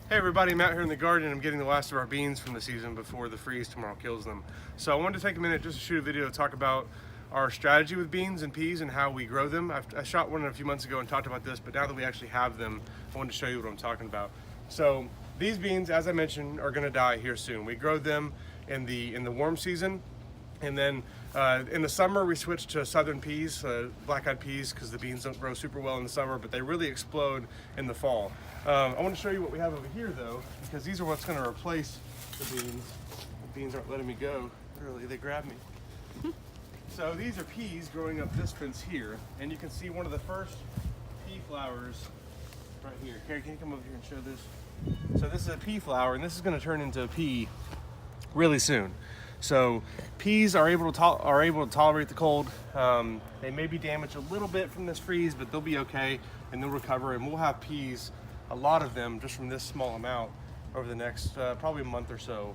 Hey everybody, I'm out here in the garden. I'm getting the last of our beans from the season before the freeze tomorrow kills them. So I wanted to take a minute just to shoot a video to talk about our strategy with beans and peas and how we grow them. I shot one a few months ago and talked about this, but now that we actually have them, I wanted to show you what I'm talking about. So these beans, as I mentioned, are gonna die here soon. We grow them in the warm season, and then in the summer we switched to southern peas, black-eyed peas, because the beans don't grow super well in the summer, but they really explode in the fall. I want to show you what we have over here though, because these are what's going to replace the beans. The beans aren't letting me go. Really, they grab me. So these are peas growing up this fence here, and you can see one of the first pea flowers right here. Carrie, can you come over here and show this? So this is a pea flower, and this is going to turn into a pea really soon. So peas are able to tolerate the cold. They may be damaged a little bit from this freeze, but they'll be okay and they'll recover, and we'll have peas, a lot of them, just from this small amount over the next probably a month or so,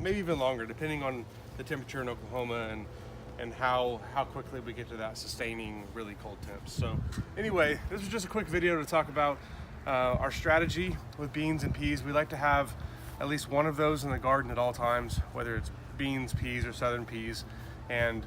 maybe even longer, depending on the temperature in Oklahoma and how quickly we get to that sustaining really cold temps. So anyway, this was just a quick video to talk about our strategy with beans and peas. We like to have at least one of those in the garden at all times, whether it's beans, peas, or southern peas. And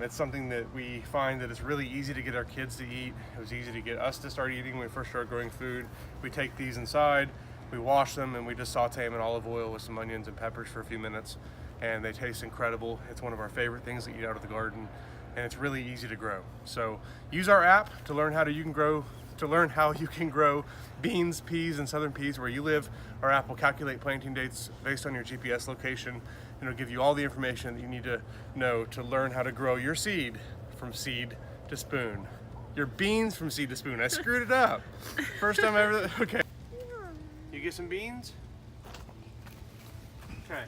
it's something that we find that it's really easy to get our kids to eat. It was easy to get us to start eating when we first started growing food. We take these inside, we wash them, and we just saute them in olive oil with some onions and peppers for a few minutes, and they taste incredible. It's one of our favorite things to eat out of the garden, and it's really easy to grow. So use our app to learn how you can grow beans, peas, and southern peas where you live. Our app will calculate planting dates based on your GPS location, and it'll give you all the information that you need to know to learn how to grow your seed from seed to spoon. Your beans from seed to spoon. I screwed it up. First time ever. Okay. You get some beans? Okay.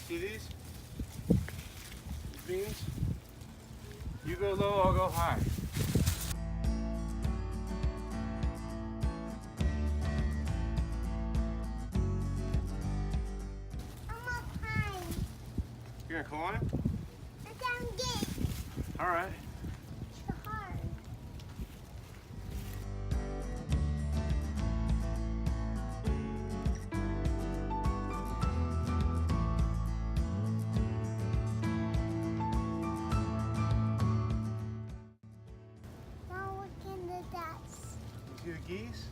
See these? These beans? You go low, I'll go high. You're gonna climb? All right. It's hard. Now look in the dust. You see the geese?